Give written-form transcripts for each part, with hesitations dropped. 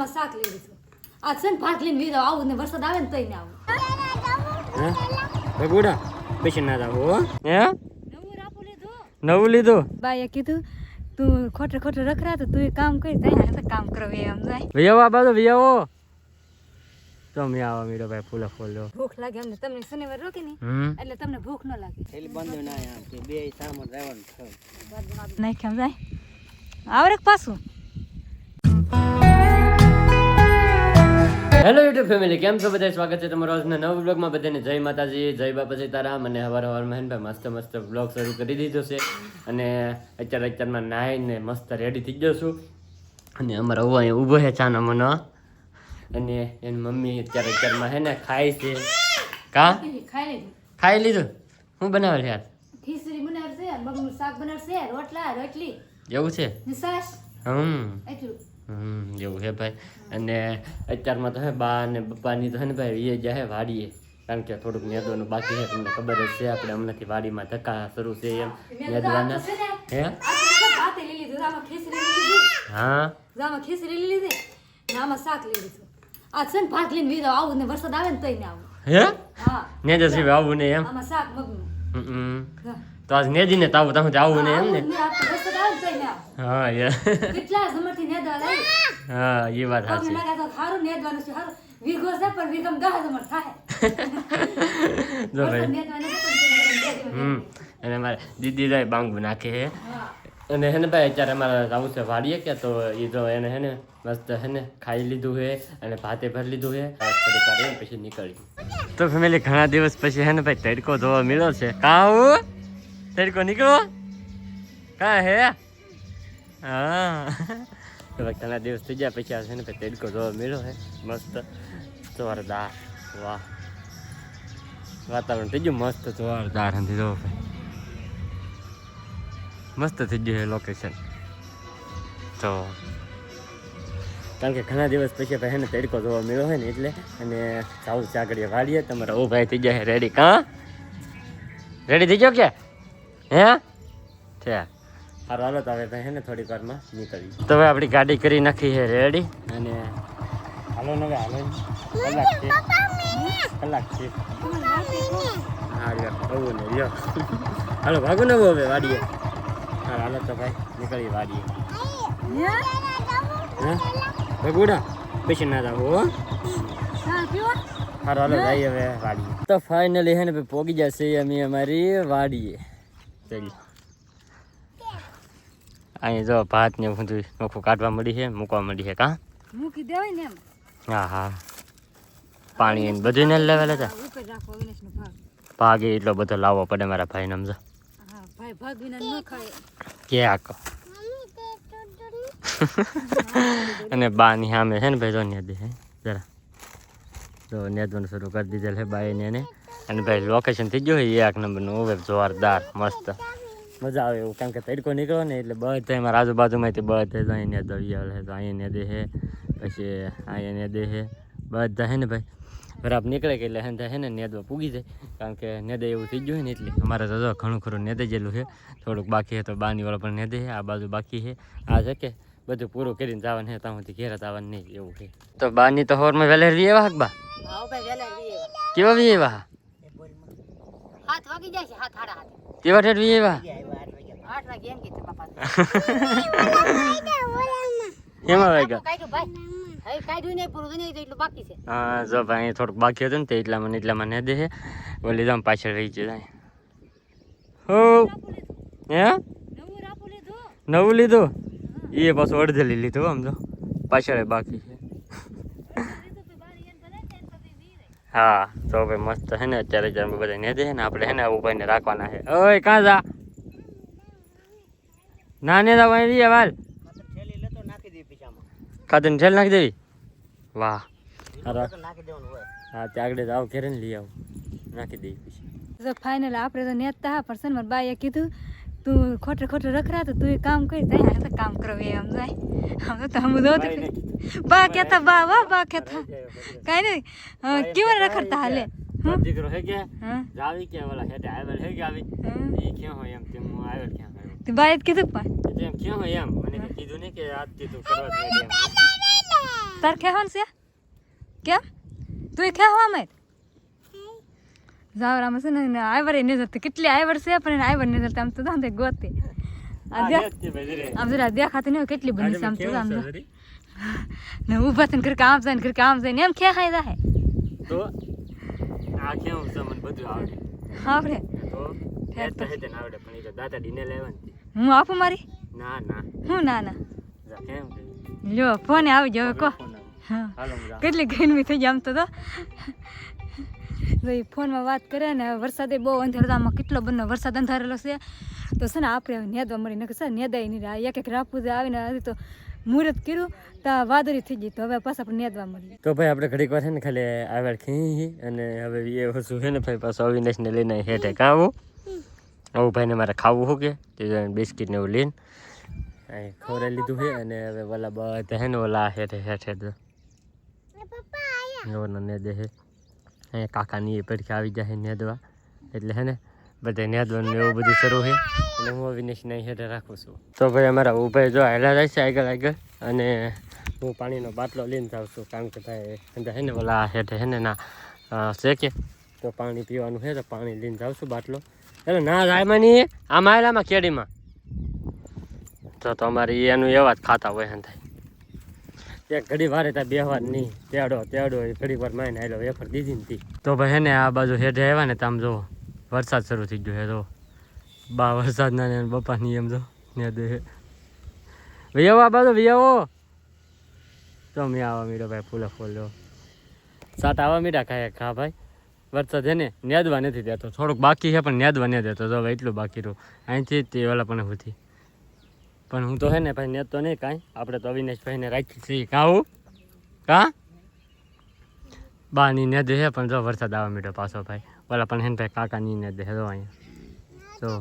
આમાં શાક લઈ લીધું. આ છે ને ભાત લઈને વીરો આવું ને વરસાદ આવે ને તઈ ને આવું. હે ગુડા પૈસા ના જાવ હો હે નવું રાપુ લીધું. નવું લીધું. બાઈએ કીધું તું ખોટે ખોટે રખડા તો તું કામ કરી જાય કામ કરો એમ જાય. વિયાવો આ બાજુ વિયાવો તો મેં આવા મીડો ભાઈ ફૂલો ફૂલો ભૂખ લાગે અમને તમને શનિવાર રોકી ને એટલે તમને ભૂખ ન લાગે. થેલી બાંધ્યો ના યાર કે બે સામાન રહેવાનું છે નહીં કેમ જાય આવરે પાછું. હેલો યુટ્યુબ ફેમિલી કેમ છો બધા સ્વાગત છે તમારો આજના નવા બ્લોગમાં. બધાને જય માતાજી જય બાપા સીતારામ. અને હવારમાં મસ્ત મસ્ત બ્લોગ શરૂ કરી દીધો છે અને અત્યારમાં નાહીને મસ્ત રેડી થઈ ગયો છું. અને અમારા ઉભા અહીંયા ઊભો છે ચાનો મનો અને એની મમ્મી અત્યારમાં હે ને ખાય છે. કા ખાઈ લીધું? શું બનાવેલ યાર? ખીચડી બનાવશે, મગનું શાક બનાવશે, રોટલા રોટલી એવું છે? સાસ એટલું એવું હે ભાઈ. અને અત્યારમાં તો હે બા અને પપ્પાની તો હે ને ભાઈ એ જાય વાડીએ, કારણ કે થોડુંક નેદવાનું બાકી છે. તમને ખબર જ છે આપણે હમણાંથી વાડીમાં ધક્કા શરૂ છે એમ નેદવાના. હે હા આમાં ખીચડી લીધી ને આમાં શાક લઈ લીધું. આ છે ને ભાત લઈને વીરો આવું ને વરસાદ આવે ને તઈ ને આવું. હે હા નેદ સિવાય આવું ને એમ? આમાં શાક મગનું. તો આજ નેદીને તો આવું તમે આવું ને એમ ને? વરસાદ આવે ને તઈ ને આવું. હા યાર કેટલા સમયથી નેદવા લાવી. હા એ વાત પગને સાચી. લાગે તો સારું નેદવાનું છે સારું. વીઘો છે પણ વીઘમ 10 જમણ થાય. જો ભાઈ નેદવાને અને મારે દીદી જાય બાંગુ નાખે હે. અને હે ને ભાઈ અત્યારે અમારે આવું છે વાડીએ કે તો એ તો એને હે ને મસ્ત હે ને ખાઈ લીધું છે અને ભાતે ભરી લીધું છે. થોડીક વાર રહીને પછી નીકળી. તો ફેમિલી ઘણા દિવસ પછી હે ને ભાઈ તડકો જોવા મળ્યો છે. કા હું તડકો નીકળો કા હે? હા તો ભાઈ ઘણા દિવસ થઈ ગયા પછી આ છે ને ભાઈ તડકો જોવા મળ્યો છે મસ્ત જોરદાર. વાહ વાતાવરણ થઈ ગયું મસ્ત જોરદાર. નથી જો ભાઈ મસ્ત થઈ ગયું છે લોકેશન. તો કારણ કે ઘણા દિવસ પછી ભાઈ ને તડકો જોવા મળ્યો હોય ને એટલે. અને સાઉથ ચાકડીએ વાળીએ તમારા ઓ ભાઈ થઈ જાય રેડી. કા રેડી થઈ ગયો કે હે છે? સારું હાલો તો હવે ભાઈ હે ને થોડીક વારમાં નીકળી. તો હવે આપણી ગાડી કરી નાખી છે રેડી. અને હાલો ને હવે હાલો કલાક છે હા લ્યો ને લ્યો હાલો ભાગો ને હવે વાડીએ. હા હાલો તો ભાઈ નીકળી વાડીએ. હા ભગુડા પછી ના જાવ હો. હારો હાલો જઈએ હવે વાડીએ. તો ફાઇનલી હે ને ભાઈ પોગી જશે અમે અમારી વાડીએ. ચલી અહીં જો ભાત ને બધું નોખું કાઢવા મળી છે, મૂકવા મળી છે. કા મૂકી દેવાય ને એમ. હા હા પાણી બધું ને લેવાલે હતા. ઉપર રાખો વિનેશનો ભાગ. ભાગ એટલો બધો લાવવો પડે મારા ભાઈને સમજો. હા ભાઈ ભાગ વિના ન ખાય કે આકો અને બાની સામે છે ને ભાઈ જો નેદે છે જરા જો નેદવાનું શરૂ કરી દીધેલ છે બાઈને એને. અને ભાઈ લોકેશન થઈ ગયું હોય એક નંબરનું હવે જોરદાર મસ્ત મજા આવે એવું. કારણ કે તડકો નીકળો ને એટલે બધા એમાં આજુબાજુમાંથી બધા અહીં નેદો આવે છે. તો અહીંયા નેદે છે પછી અહીંયા નેદે છે બધા છે ને ભાઈ બરાબર નીકળે કે એટલે હે ને નેદવા પૂગી જાય. કારણ કે નેદે એવું થઈ ગયું હોય ને એટલે અમારે તો જો ઘણું ખરું નેદે જેલું છે. થોડુંક બાકી છે તો બાની વાળા પણ નેદે છે. આ બાજુ બાકી છે. આ છે કે બધું પૂરું કરીને જવાનું છે ત્યાં સુધી ઘેર આવવાનું નહીં એવું છે. તો બાની તો હોરમાં વહેલા વી એવા બા કેવા વી એવા 7 વાગી જાય છે 7 સાડા 7 કેવા ઠેઠ વી એવા 8 વાગે એમ કીધું બાપા. એમાં વાગ્યા કાઢ્યું ભાઈ હવે કાઢ્યું નહીં પૂરું નહીં તો એટલું બાકી છે. હા જો ભાઈ થોડુંક બાકી હતું ને તે એટલામાં ને દે છે. ઓલી જામ પાછળ રહી જાય હો હે નવું લીધું એ પાછું અડધેલી લીધું આમ જો પાછળ બાકી છે. હા તો ભાઈ મસ્ત છે ને અત્યારે બધા ને દે ને આપણે હે ને આવું ભાઈને રાખવાના છે. ઓય કાં જા ના ને જા વાળી વાલ ખાતર ઠેલ નાખી દેવી. વાહ હા ત્યાં આગળ આવ ઘેરે ને લઈ આવું નાખી દેવી પછી. તો ફાઇનલ આપણે તો નેતા હા પણ સનમર બાઈએ કીધું તું ખોટે ખોટે રખડા તો તું કામ કરી જાય તો કામ કરો એમ જાય. આમ તો હમ દો બા કેતા બા વાહ બા કેતા કઈ નહીં કેવા રખડતા હાલે દીકરો હે કે જાવી કે ઓલા હેડે આવેલ હે કે આવી એ ક્યાં હોય એમ તેમ આવેલ ક્યાં હોય તે બાએ કીધું પણ એમ ક્યાં હોય એમ મને કીધું ને કે આજ તું કરવા જ નહીં એમ તાર ખેવાનું છે કેમ તું ખેવા મેં જાવરામાં છે ને આઈવર એ નહીં જતી કેટલી આઈવર છે પણ આઈવર નહીં જતી આમ તો દાંતે ગોતી આમ જરા દેખાતી નહીં કેટલી બની છે આમ તો આમ ને ઊભા થઈને ઘર કામ જાય ને ઘર કામ જાય ને એમ ખેખાઈ જાય તો આ કેવું છે મને બધું આવડે આવડે તો હેત હેત આવડે પણ એ તો દાદા ડીને લેવાની હું આપું મારી ના ના હું ના ના જા કેમ કે લ્યો ફોન આવી જાવ કો હા હાલો હું જા કેટલી ગરમી થઈ જાય આમ તો ભાઈ ફોનમાં વાત કરે ને વરસાદે બહુ અંધારામાં કેટલો બંને વરસાદ અંધારેલો છે તો છે ને આપણે નેદવા મળી નકે છે નેદાય નહીં એક એક રાપુદે આવીને હજી તો મુહૂર્ત કર્યું તો વાદળી થઈ ગઈ તો હવે પાછા આપણે નેદવા મળી તો ભાઈ આપણે ઘડીક વાર છે ને ખાલી આગળ ખી અને હવે એ વસ્તુ છે ને ભાઈ પાછો અવિનાશને લઈને હેઠે કાવું આવું ભાઈને મારે ખાવું શું કે તે બિસ્કિટ ને એવું લઈને અહીં ખવડાવી લીધું છે અને હવે ઓલા બધા છે ને ઓલા હેઠે હેઠે તો ઓલા નેદે છે અહીંયા કાકાની એ પડખે આવી જાય નેદવા એટલે છે ને બધા નેદવાનું એવું બધું શરૂ છે અને હું અવિનાશને અહીં હેઠે રાખું છું તો ભાઈ અમારા ઉભાઈ જો હેલા જાય છે આગળ આગળ અને હું પાણીનો બાટલો લઈને જાઉં છું કારણ કે ભાઈ અંદર છે ને ઓલા હેઠે છે ને ના શેકે તો પાણી પીવાનું છે તો પાણી લઈને જાઉં છું બાટલો એટલે ના જાયમાં નહીં આમાં આવેલામાં કેડીમાં તો અમારે એનું એવા જ ખાતા હોય ને થાય એક ઘડી વારે ત્યાં બેહવા નહીં તેડો એ ઘડી વાર માઈને આવેલો વેફર દીધી ને તી તો ભાઈ હે ને આ બાજુ હેઠે આવ્યા ને તમે જો વરસાદ શરૂ થઈ ગયો હે તો બા વરસાદના ને બપાની એમ જો ને દે વિયાવો આ બાજુ વિયાવો તો મેં આવવા મીડો ભાઈ ફૂલે ફૂલ જો સાટ આવવા મીડા ખા ભાઈ વરસાદ છે ને નેદવા નથી દેતો થોડુંક બાકી છે પણ નેદવા નહીં દેતો તો હવે એટલું બાકી રહ્યું અહીંથી તે ઓલા પણ હતી પણ હું તો હે ને ભાઈ નેતો નહીં કાંઈ આપણે તો અવિનાશભાઈને રાખી છીએ કાં કાં બાની નેદે છે પણ જો વરસાદ આવવા મીડો પાછો ભાઈ ઓલા પણ હે ને ભાઈ કાકાની નેદે જો અહીંયા તો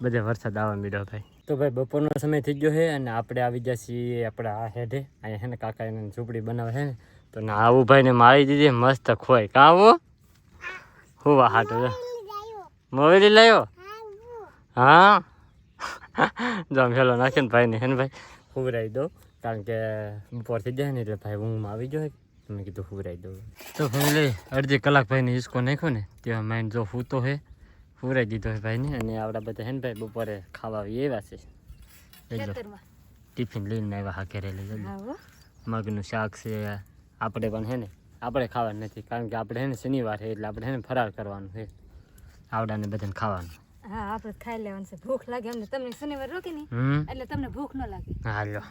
બધે વરસાદ આવવા મીડો ભાઈ તો ભાઈ બપોરનો સમય થઈ ગયો છે અને આપણે આવી ગયા છીએ આપણા આ હેઠે અહીંયા છે ને કાકા એને ઝૂંપડી બનાવે છે ને તો ના આવું ભાઈને મારી દીધી મસ્ત ખોય કાં આવું હું વાહ હાટો મોવેલી લાવ્યો હા જો આમ હેલો નાખીને ભાઈને હે ને ભાઈ હુવરાવી દો કારણ કે બપોર થઈ જાય ને એટલે ભાઈ ઊંઘમાં આવી જાય મેં કીધું હુવરાવી દઉં તો ફેમિલી અડધી કલાક ભાઈને હિસકો નાખ્યો ને ત્યાં માઇન્ડ જો ફૂતો હે હુવરાવી દીધો હે ભાઈને અને આવડા બધા હે ને ભાઈ બપોરે ખાવા આવી આવ્યા છે ટિફિન લઈને આવ્યા હા ઘરે લઈ મગનું શાક છે આપણે પણ હે ને આપણે ખાવાનું નથી કારણ કે આપણે હે ને શનિવાર છે એટલે આપણે હે ને ફરાર કરવાનું છે આવડાને બધાને ખાવાનું હા આપણે ખાઈ લેવાનું છે ભૂખ લાગે અમને તમને શનિવાર રોકી નહીં એટલે તમને ભૂખ ન લાગે હાલો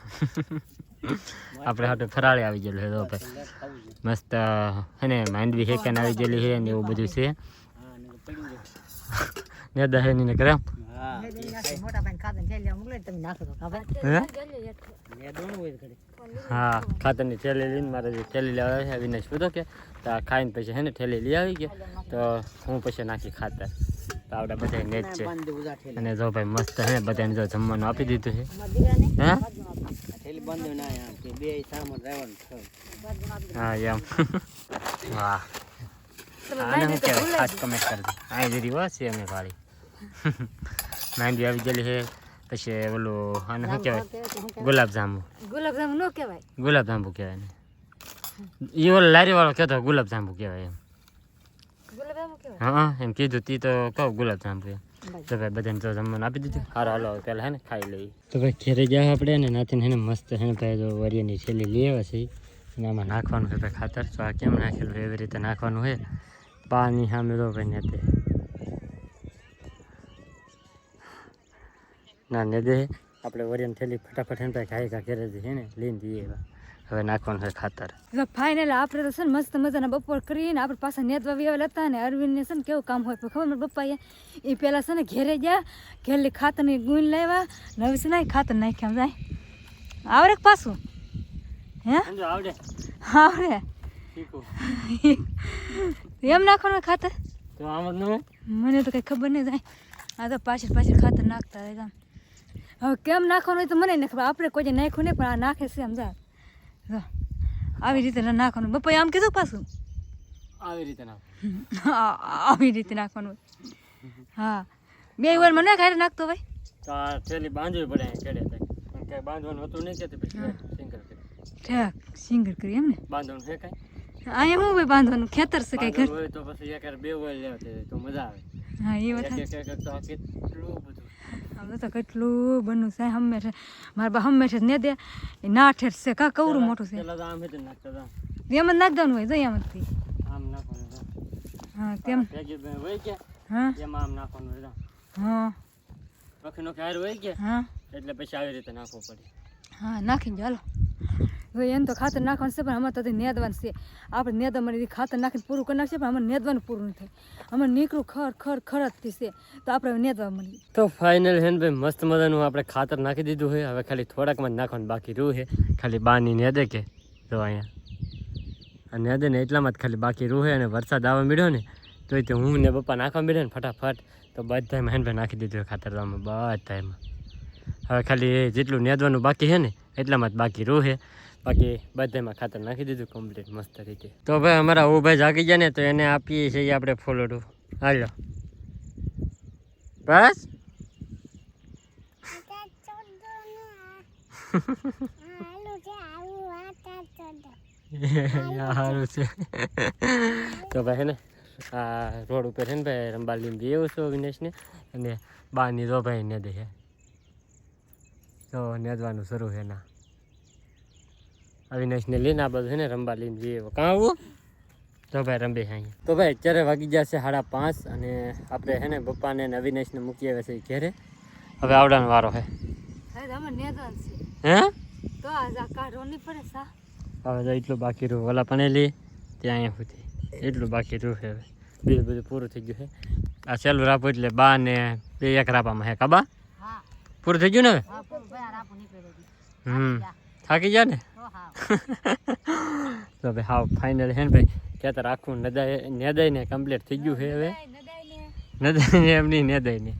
આપણે હાટે ફરાળી આવી ગયેલું છે તો ભાઈ મસ્ત હે ને માંડવી હેકન આવી ગયેલી છે ને એવું બધું છે ને દહે ની કરે હા ખાતરની થેલી લઈને મારે થેલી લેવા છે અવિનાશ પૂછો કે તો ખાઈને પછી હે ને થેલી લઈ આવી ગયા તો હું પછી નાખી ખાતર તો આવડા બધા નેટ છે અને જો ભાઈ મસ્ત હે બધાને જો જમવાનું આપી દીધું છે હે હા એમ વાહ આને શું કહેવાય ખાસ કમેન્ટ કરજો આ જરી વાસ છે અમે વાળી માંડવી આવી ગયેલી છે પછી ઓલું આને શું કહેવાય ગુલાબજાંબુ ગુલાબજાંબુ નો કહેવાય ગુલાબજાંબુ કહેવાય ને એ ઓલો લારી વાળો કહેતો ગુલાબજાંબુ કહેવાય એમ ગુલાબજાંબુ કહેવાય હા એમ કીધું તી તો કહું ગુલાબજાંબુ એમ તો ભાઈ બધાને તો જમવાનું આપી દીધું સારું હાલો પહેલાં હે ને ખાઈ લઈએ તો ભાઈ ઘેરે ગયા આપણે ને નાથી હે ને મસ્ત હે ને ભાઈ જો વરિયાની થેલી લઈ આવ્યા છે અને આમાં નાખવાનું છે ભાઈ ખાતર તો આ કેમ નાખેલું એવી રીતે નાખવાનું હોય પાણી સામે દો ભાઈ ને તે ના ને દે આપણે વરિયાની થેલી ફટાફટ હે ને ભાઈ ખાઈ ઘેરે છે ને લઈને દઈએ હવે નાખવાનું છે ખાતર ફાઇનલ આપણે તો છે ને મસ્ત મજાના બપોર કરીને આપણે પાછા નેદવા આવેલા હતા ને અરવિંદને છે ને કેવું કામ હોય પણ ખબર મારા પપ્પાએ એ પહેલાં છે ને ઘેરે ગયા ઘેરલી ખાતરની ગુણ લાવ્યા નવી છે ને ખાતર નાખ્યા જાય આવડે પાછું હે આવડે આવડે એમ નાખવાનું ખાતર તો આમ જ મને તો કંઈ ખબર નહીં જાય આ તો પાછળ ખાતર નાખતા હોય હવે કેમ નાખવાનું હોય તો મને નહીં ખબર આપણે કોઈ નાખ્યું નહીં પણ આ નાખે છે સમજા આવી રીતે નાખવાનું બપોરે આમ કીધું પાછું આવી રીતે આવી રીતે નાખવાનું હા બે વાર મને ખાઈ નાખતો ભાઈ તો આ થેલી બાંધવી પડે કેડે કંઈ બાંધવાનું હતું નહીં કે પછી સિંગલ ઠેક સિંગર કરી એમ ને બાંધવાનું છે કાંઈ અહીંયા હું ભાઈ બાંધવાનું ખેતર છે કઈ ઘર હોય તો પછી એક બે હોય લેવા તો મજા આવે હા એ વાત એક તો કેટલું બધું હવે તો કેટલું બનવું છે હંમેશા મારા બા હંમેશા ને દે એ નાઠેર છે કા કવરું મોટું છે પેલા તો આમ હેઠળ નાખતા હતા એમ જ નાખ દેવાનું હોય જઈ એમથી આમ નાખવાનું હતા હા તેમ ભેગી હોય કે હા એમાં આમ નાખવાનું હતા હા વખીનો ખ્યાર હોય કે હા એટલે પછી આવી રીતે નાખવું પડે હા નાખીને ચાલો હવે એમ તો ખાતર નાખવાનું છે પણ અમારે તો નેદવાનું છે આપણે નેદવા માટે ખાતર નાખીને પૂરું કરી નાખશે પણ અમારે નેદવાનું પૂરું નહીં થાય અમારે નીકળું ખરજથી છે તો આપણે નેદવા મળીએ તો ફાઇનલ હે ને ભાઈ મસ્ત મજાનું આપણે ખાતર નાખી દીધું છે હવે ખાલી થોડાકમાં જ નાખવાનું બાકી રહ્યું છે ખાલી બાની નેદે કે તો અહીંયા નેદે ને એટલામાં જ ખાલી બાકી રહ્યું છે અને વરસાદ આવવા મળ્યો ને તો હું ને પપ્પા નાખવા મળ્યો ને ફટાફટ તો બધામાં હેન ભાઈ નાખી દીધું ખાતર બધામાં હવે ખાલી જેટલું નેદવાનું બાકી છે ને એટલામાં જ બાકી રહ્યું છે બાકી બધામાં ખાતર નાખી દીધું કમ્પ્લીટ મસ્ત રીતે તો ભાઈ અમારા ઓ ભાઈ જાગી જાય ને તો એને આપીએ છીએ આપણે ફોલોડું હાલો બસ સારું છે તો ભાઈ હે ને આ રોડ ઉપર છે ને ભાઈ રંબાલીમ બી એવું છું અવિનાશને અને બાની તો ભાઈ ને દે તો નેદવાનું શરૂ છે ના અવિનાશને લઈને આ બધું છે ને રંબા લઈને જઈએ કાં આવું તો ભાઈ રંબે અહીંયા તો ભાઈ અત્યારે વાગી જશે 5:30 અને આપણે છે ને પપ્પાને ને અવિનાશને મૂકી આવ્યા છે ઘેરે હવે આવડાનો વારો છે હે તો આ કાઢો નહીં પડે સા હવે તો એટલું બાકી રહ્યું ઓલા પણેલી ત્યાં અહીંયા સુધી એટલું બાકી રહ્યું છે હવે બીજું બધું પૂરું થઈ ગયું છે આ સહેલું રાપું એટલે બા ને બે એક રાપામાં હે કાબા પૂરું થઈ ગયું ને હવે થાકી જાય ને તો ભાઈ હાવ ફાઇનલ હે ને ભાઈ ખેતર આખું નેદાઈને કમ્પ્લીટ થઈ ગયું છે હવે નદાઈને એમની નેદાઈને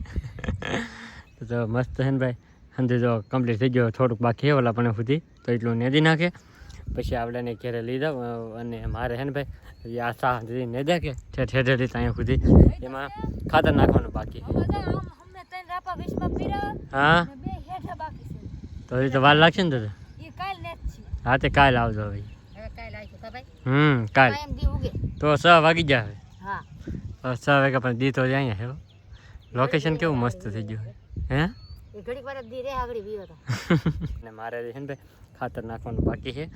તો મસ્ત છે ને ભાઈ સમજી જો કમ્પ્લીટ થઈ ગયો થોડુંક બાકી હે ઓલા પણ સુધી તો એટલું નેદી નાખે પછી આપણે ઘેરે લીધા અને મારે હે ને ભાઈ આ સા નેદ્યા કે ઠેઠે અહીંયા સુધી એમાં ખાતર નાખવાનું બાકી હા તો એ તો વાર લાગશે ને તો હા તે કાલ આવજો ભાઈ કાલ તો 6 વાગી જાય 6 વાગ્યા પણ દી તો અહીંયા હે લોકેશન કેવું મસ્ત થઈ ગયું હે ને મારે છે ને ભાઈ ખાતર નાખવાનું બાકી છે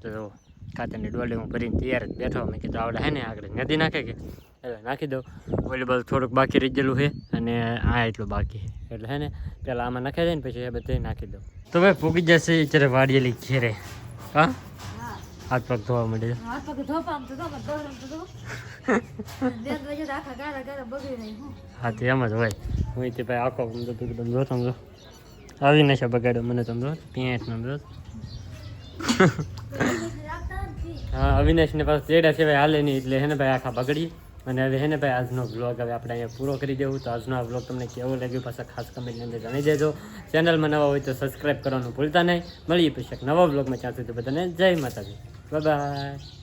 તો ખાતરની ડોલી હું ભરીને તૈયાર જ બેઠો મેં કીધું આવડે હે ને આગળ નદી નાખે કે એટલે નાખી દઉં ઓલી બધું થોડુંક બાકી રહી ગયેલું છે અને આ એટલું બાકી છે એટલે હે ને પહેલાં આમાં નાખી જાય ને પછી એ બધે નાખી દઉં તો ભાઈ પૂગી જશે અત્યારે વાડીએલી ઘેરે હા હાથ પગ ધોવા માંડે હા તે એમ જ હોય હું તે ભાઈ આખો જોતો સમજો આવી નશા બગાડ્યો મને સમજો ત્યાં સમજો હા અવિનાશને પાછું તેડા સિવાય હાલે નહીં એટલે હે ને ભાઈ આખા બગડી અને હવે હે ને ભાઈ આજનો બ્લોગ હવે આપણે અહીંયા પૂરો કરી દેવું તો આજનો આ બ્લોગ તમને કેવું લાગ્યું પાછા ખાસ કમેન્ટની અંદર જણાવી દેજો ચેનલમાં નવા હોય તો સબસ્ક્રાઈબ કરવાનું ભૂલતા નહીં મળીએ પછી એક નવા બ્લોગમાં ત્યાં સુધી બધાને જય માતાજી બાય બાય